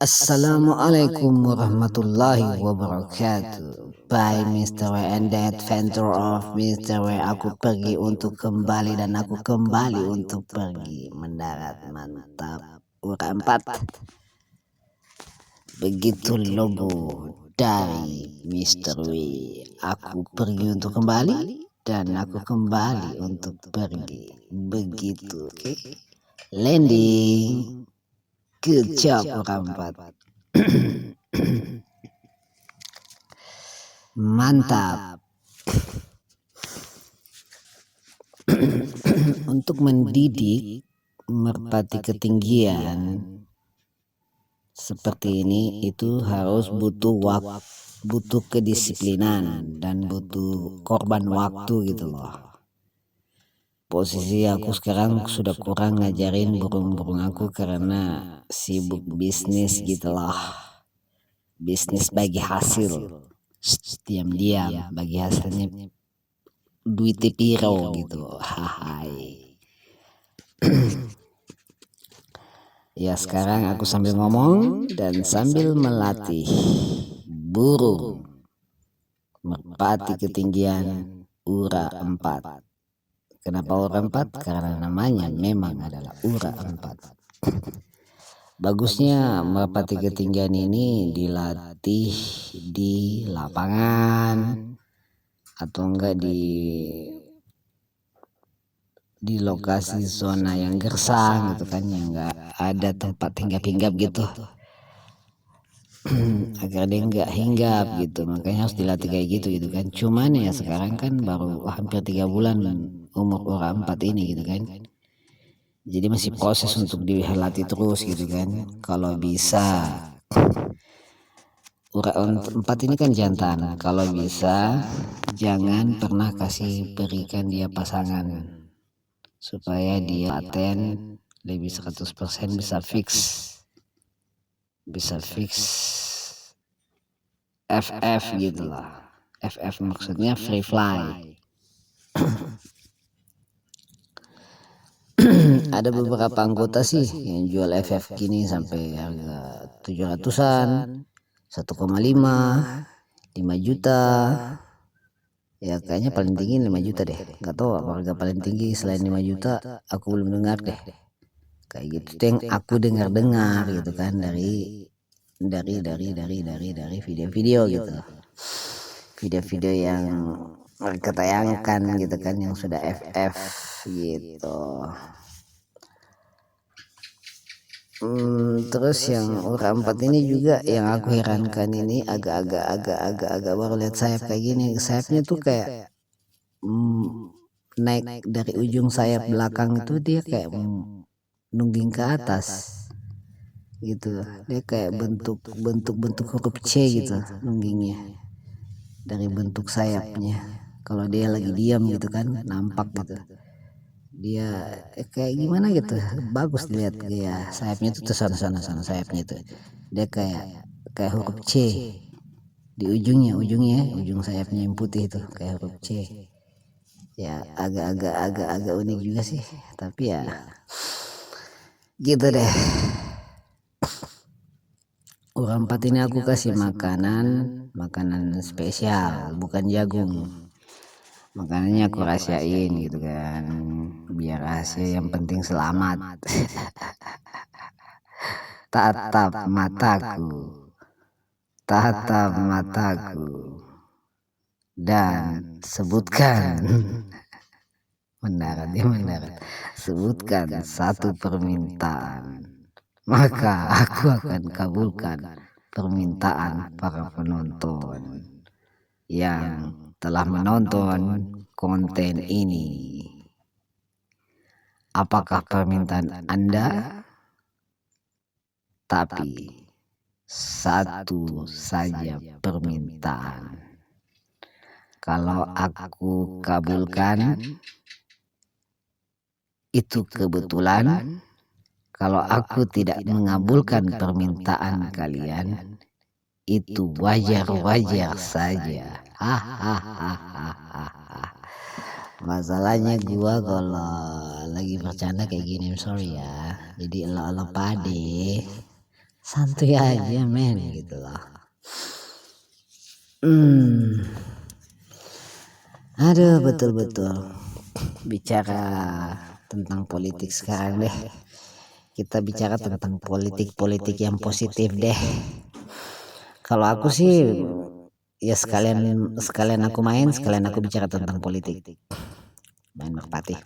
Assalamualaikum warahmatullahi wabarakatuh. By Mr. W and the Adventure of Mr. W. Aku pergi untuk kembali dan aku kembali untuk pergi. Mendarat mantap. Ura 4. Begitu logo dari Mr. W. Aku pergi untuk kembali dan aku kembali untuk pergi. Begitu. Okay? Landing. Good job orang 4. Mantap. Untuk mendidik merpati ketinggian seperti ini itu harus butuh kedisiplinan dan butuh korban waktu gitu loh. Posisi aku sekarang sudah kurang ngajarin burung-burung aku karena sibuk bisnis gitu loh. Bisnis bagi hasil. Diam-diam bagi hasilnya duit piro gitu. Hai. Ya sekarang aku sambil ngomong dan sambil melatih burung merpati ketinggian ura 4. Kenapa ura 4? Karena namanya memang adalah ura 4. Bagusnya merpati ketinggian ini dilatih di lapangan atau enggak di lokasi zona yang gersang gitu kan, yang enggak ada tempat hinggap-hinggap gitu. Agar dia enggak hinggap gitu, makanya harus dilatih kayak gitu kan. Cuman ya sekarang kan baru hampir 3 bulan umur ura 4 ini gitu kan, jadi masih proses untuk dilatih terus gitu kan. Kalau bisa ura 4 ini kan jantan, kalau bisa jangan pernah kasih berikan dia pasangan supaya dia paten lebih 100% bisa fix FF gitu lah. FF maksudnya free fly. Ada beberapa anggota sih yang jual FF gini sampai harga 700-an, 1,5, 5 juta. Ya kayaknya paling tinggi 5 juta deh. Nggak tahu apa harga paling tinggi selain 5 juta, aku belum dengar deh. Kayak gitu tuh yang aku dengar gitu kan dari video-video gitu. Video-video yang mereka tayangkan gitu kan, yang sudah FF gitu. Terus yang ura 4 ini juga yang aku herankan ini agak baru lihat sayap kayak gini. Sayapnya tuh kayak naik dari ujung sayap belakang itu dia kayak nungging ke atas gitu. Dia kayak bentuk huruf C gitu nunggingnya dari bentuk sayapnya. Kalau dia lagi diam gitu kan nampak gitu. Dia kayak gimana gitu, bagus dilihat dia sayapnya itu tuh sana sayapnya itu dia kayak huruf C di ujung sayapnya yang putih itu kayak huruf C. Ya agak unik juga sih, tapi ya gitu deh. Ura 4 ini aku kasih makanan spesial, bukan jagung. Makanannya aku rahasiain gitu kan, biar rahasia, yang penting selamat. tatap mataku dan sebutkan mendarat sebutkan satu permintaan, maka aku akan kabulkan permintaan para penonton yang telah menonton konten ini. Apakah permintaan Anda? Tapi satu saja permintaan. Kalau aku kabulkan itu kebetulan. Kalau aku tidak mengabulkan permintaan kalian, itu wajar saja. Masalahnya gua kalau lagi bercanda kayak gini, I'm sorry ya. Jadi elo pade santuy aja men gitu loh. Aduh, betul-betul bicara tentang politik sekarang deh. Kita bicara tentang politik yang positif deh. Kalau aku sih ya sekalian aku main, sekalian aku bicara tentang politik. Main merpati.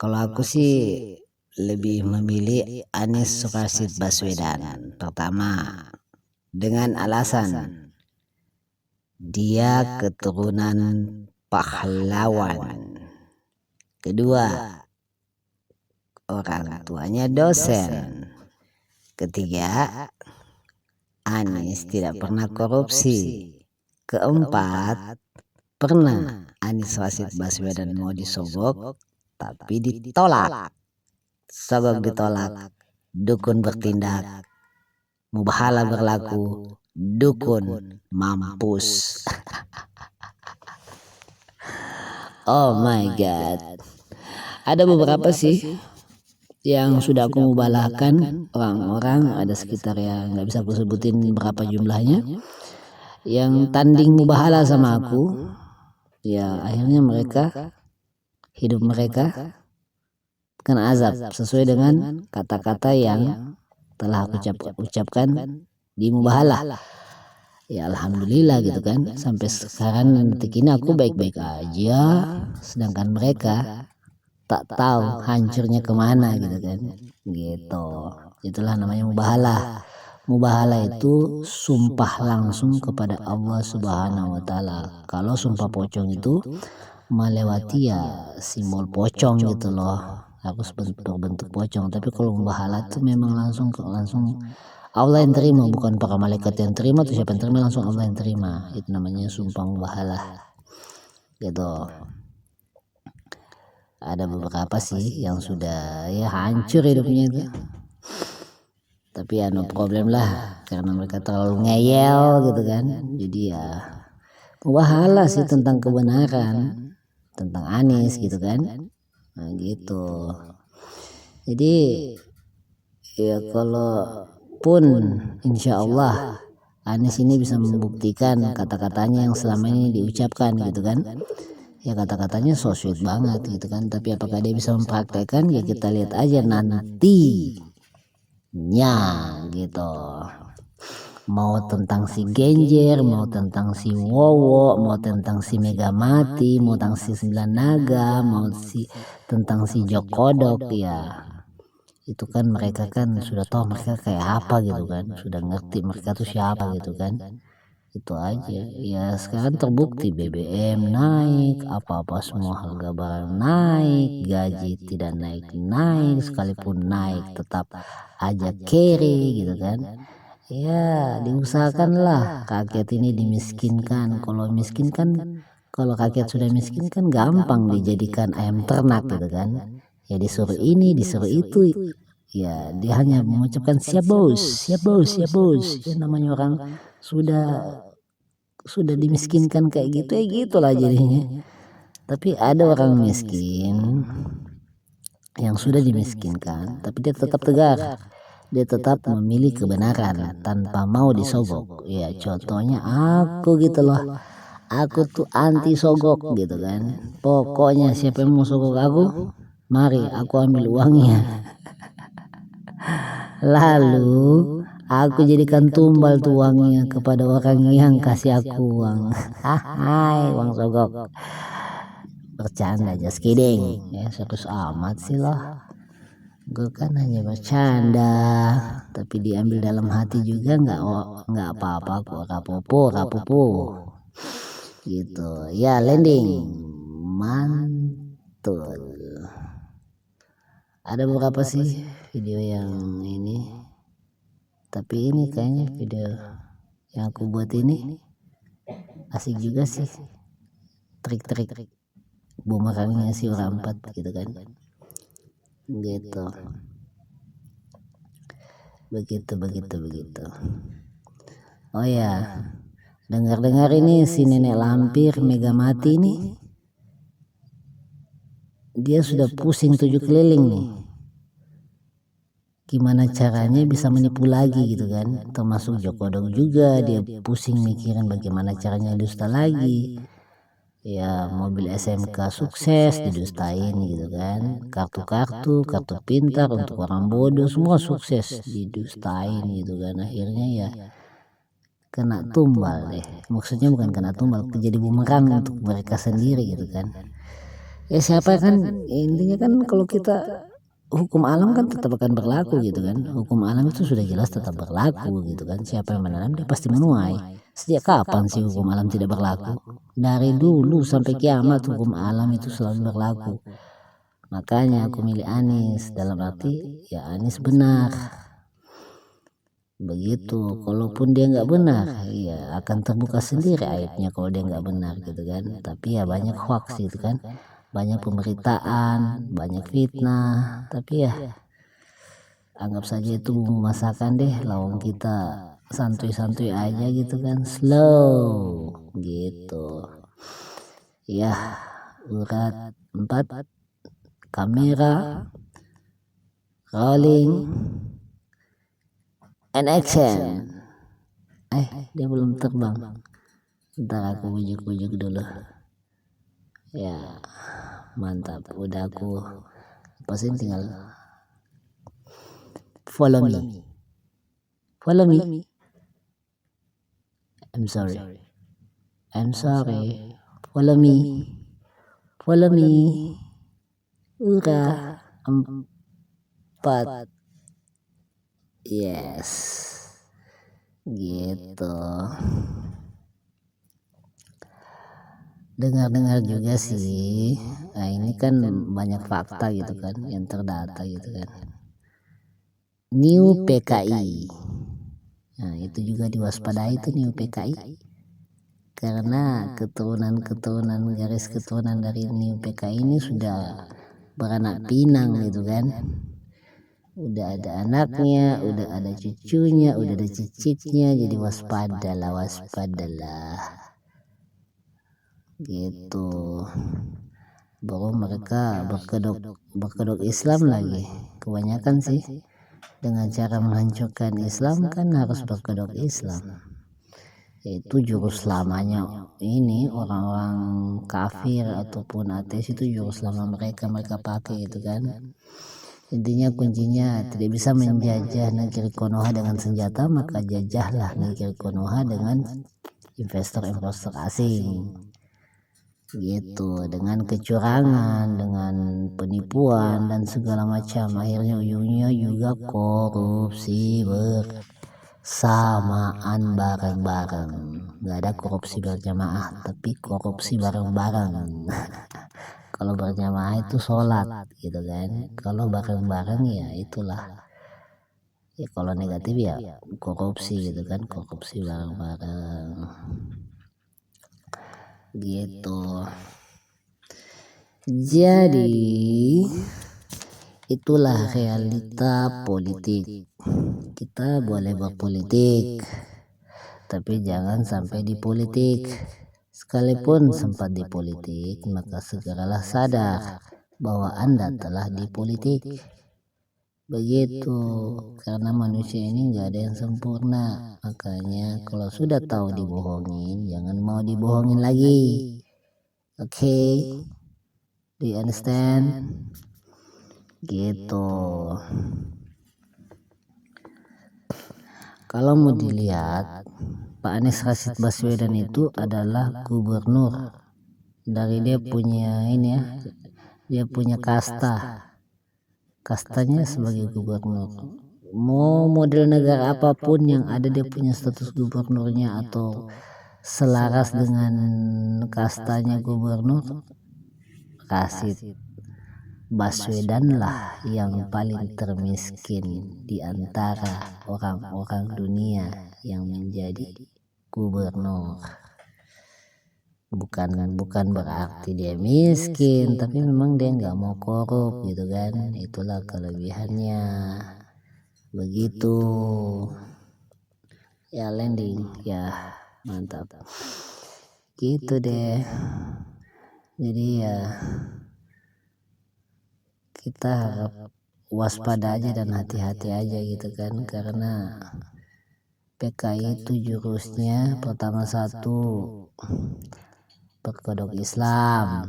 Kalau aku sih lebih memilih Anies Rashid Baswedan. Pertama, dengan alasan dia keturunan pahlawan. Kedua, orang tuanya dosen. Ketiga, Anies tidak pernah korupsi. Keempat, pernah Anies Rashid Baswedan mau disogok tapi ditolak. Sebab ditolak, dukun bertindak, mubahala berlaku, dukun mampus. Oh my god. Ada beberapa sih yang sudah aku mubalahkan orang-orang, ada sekitar yang nggak bisa aku sebutin berapa jumlahnya, yang tanding mubahala sama aku. Ya akhirnya hidup mereka kena azab sesuai dengan kata-kata yang telah aku ucapkan di mubahala. Ya alhamdulillah gitu kan, sampai sekarang detik ini aku baik-baik aja, sedangkan mereka tak tahu hancurnya kemana gitu kan. Gitu, itulah namanya mubahala. Mubahala itu sumpah langsung kepada Allah Subhanahu wa Ta'ala. Kalau sumpah pocong itu melewati ya simbol pocong gitu loh, harus berbentuk pocong. Tapi kalau mubahala itu memang langsung Allah yang terima, bukan para malaikat yang terima. Tuh siapa yang terima, langsung Allah yang terima. Itu namanya sumpah mubahala gitu. Ada beberapa sih yang sudah ya hancur hidupnya itu, tapi ya no problem lah, karena mereka terlalu ngeyel gitu kan. Jadi ya mubahala sih tentang kebenaran, tentang Anies gitu kan. Nah gitu. Jadi ya kalau pun insya Allah Anies ini bisa membuktikan kata-katanya yang selama ini diucapkan gitu kan. Ya kata-katanya so sweet banget gitu kan, tapi apakah dia bisa mempraktekkan, ya kita lihat aja nantinya gitu. Mau tentang si Genjer, mau tentang si Wowo, mau tentang si Megamati, mau tentang si Sembilan Naga, mau tentang si Jokodok, ya itu kan mereka kan sudah tahu mereka kayak apa gitu kan, sudah ngerti mereka tuh siapa gitu kan. Itu aja ya, sekarang terbukti BBM naik, apa-apa semua harga barang naik, gaji tidak naik, sekalipun naik tetap aja carry gitu kan. Ya diusahakanlah rakyat ini dimiskinkan. Kalau miskin kan, kalau rakyat sudah miskin kan gampang dijadikan ayam ternak gitu kan. Ya disuruh ini disuruh itu, ya dia hanya mengucapkan siap bos, siap bos, siap bos. Ya namanya orang sudah dimiskinkan kayak gitu, ya gitulah jadinya. Tapi ada orang miskin yang sudah dimiskinkan tapi dia tetap tegar, dia tetap memilih kebenaran tanpa mau disogok. Ya contohnya aku gitu loh, aku tuh anti sogok gitu kan. Pokoknya siapa yang mau sogok aku, mari aku ambil uangnya. Lalu aku jadikan tumbal tuh uangnya kepada orang yang kasih aku uang. Hai uang sogok. Bercanda, just kidding. Ya serius amat sih loh. Gue kan hanya bercanda, tapi diambil dalam hati juga nggak apa-apa kok. Rapopo gitu. Ya landing mantul. Ada beberapa sih video yang ini, tapi ini kayaknya video yang aku buat ini asik juga sih, trik-trik bumerangnya si orang 4 gitu kan. Gitu. Begitu. Oh ya, dengar ini si nenek lampir Megamati nih, dia sudah pusing 7 keliling nih. gimana caranya bisa menipu lagi gitu kan. Termasuk Jokodong juga, dia pusing mikirin bagaimana caranya dusta lagi. Ya mobil SMK sukses didustain gitu kan, kartu pintar untuk orang bodoh semua sukses didustain gitu kan. Akhirnya ya kena tumbal deh, maksudnya bukan kena tumbal, jadi bumerang untuk mereka sendiri gitu kan. Ya siapa kan, intinya kan kalau kita hukum alam kan tetap akan berlaku gitu kan. Hukum alam itu sudah jelas tetap berlaku gitu kan. Siapa yang menanam dia pasti menuai. Sejak kapan sih hukum alam tidak berlaku? Dari dulu sampai kiamat hukum alam itu selalu berlaku. Makanya aku milih Anies, dalam arti ya Anies benar. Begitu, kalaupun dia nggak benar, ya akan terbuka sendiri aibnya kalau dia nggak benar gitu kan. Tapi ya banyak hoax gitu kan, banyak pemberitaan, banyak fitnah. Tapi ya anggap saja itu bumbu masakan deh, lawang kita santuy-santuy aja gitu kan, slow gitu ya. Urat 4, kamera rolling and action. Dia belum terbang, ntar aku bujuk-bujuk dulu ya. Mantap, udah aku pasin, tinggal follow me. I'm sorry, follow me. Udah 4, yes gitu. Dengar-dengar juga sih, nah ini kan banyak fakta gitu kan yang terdata gitu kan. New PKI, nah itu juga diwaspadai itu New PKI, karena keturunan garis keturunan dari New PKI ini sudah beranak pinang gitu kan. Udah ada anaknya, udah ada cucunya, udah ada cicitnya, jadi waspadalah gitu. Baru mereka berkedok Islam lagi, kebanyakan sih dengan cara menghancurkan Islam kan harus berkedok Islam. Itu jurus lamanya ini orang-orang kafir ataupun ateis, itu jurus lama mereka pakai itu kan. Intinya kuncinya tidak bisa menjajah negeri Konoha dengan senjata, maka jajahlah negeri Konoha dengan investor asing gitu, dengan kecurangan, dengan penipuan dan segala macam. Akhirnya ujungnya juga korupsi bersamaan bareng-bareng. Gak ada korupsi berjamaah, tapi korupsi bareng-bareng. Kalau berjamaah itu sholat gitu kan, kalau bareng-bareng ya itulah ya, kalau negatif ya korupsi gitu kan, korupsi bareng-bareng gitu. Jadi itulah realita politik. Kita boleh berpolitik, tapi jangan sampai di politik. Sekalipun sempat di politik, maka segeralah sadar bahwa Anda telah di politik. Begitu, karena manusia ini nggak ada yang sempurna. Makanya kalau sudah tahu dibohongin, jangan mau dibohongin lagi. Okay? Do you understand? Gitu. Kalau mau dilihat, Pak Anies Rashid Baswedan itu adalah gubernur dari dia punya ini ya, dia punya kastanya sebagai gubernur. Mau model negara apapun yang ada dia punya status gubernurnya atau selaras dengan kastanya gubernur, Rashid Baswedan lah yang paling termiskin di antara orang-orang dunia yang menjadi gubernur. Bukan berarti dia miskin, tapi memang dia nggak mau korup gitu kan. Itulah kelebihannya. Begitu ya, landing ya, mantap gitu deh. Jadi ya kita harap waspada aja dan hati-hati aja gitu kan, karena PKI itu jurusnya pertama satu berkedok Islam,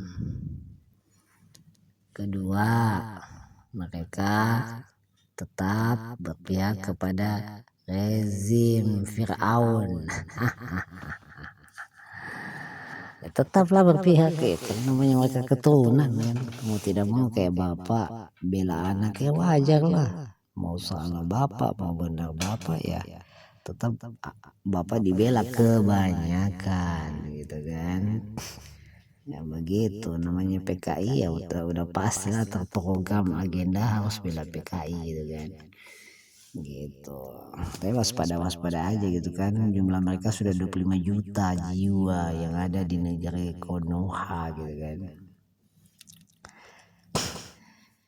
kedua mereka tetap berpihak kepada rezim Fir'aun. Tetaplah berpihak ya, karena namanya mereka keturunan kan, mau tidak mau kayak bapak bela anak ya wajar lah, mau salah bapak mau benar bapak ya tetap bapak dibela kebanyakan gitu kan. Ya begitu namanya PKI ya udah pastilah terprogram agenda harus bela PKI gitu kan gitu. Tapi waspada aja gitu kan, jumlah mereka sudah 25 juta jiwa yang ada di negara Konoha gitu kan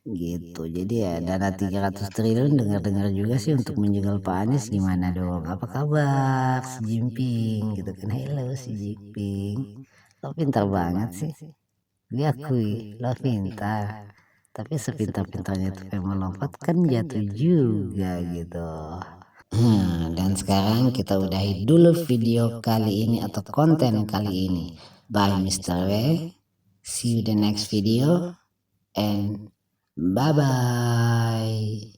gitu. Jadi ya dana 300 triliun dengar juga sih untuk menjegal Pak Anies. Gimana dong, apa kabar si Jinping gitu kan. Halo si Jinping, lo pintar banget sih, diakui lo pintar, tapi sepintar-pintarnya itu kayak melompat kan jatuh juga gitu. Dan sekarang kita udahi dulu video kali ini atau konten kali ini. Bye Mr. W. See you the next video and bye bye.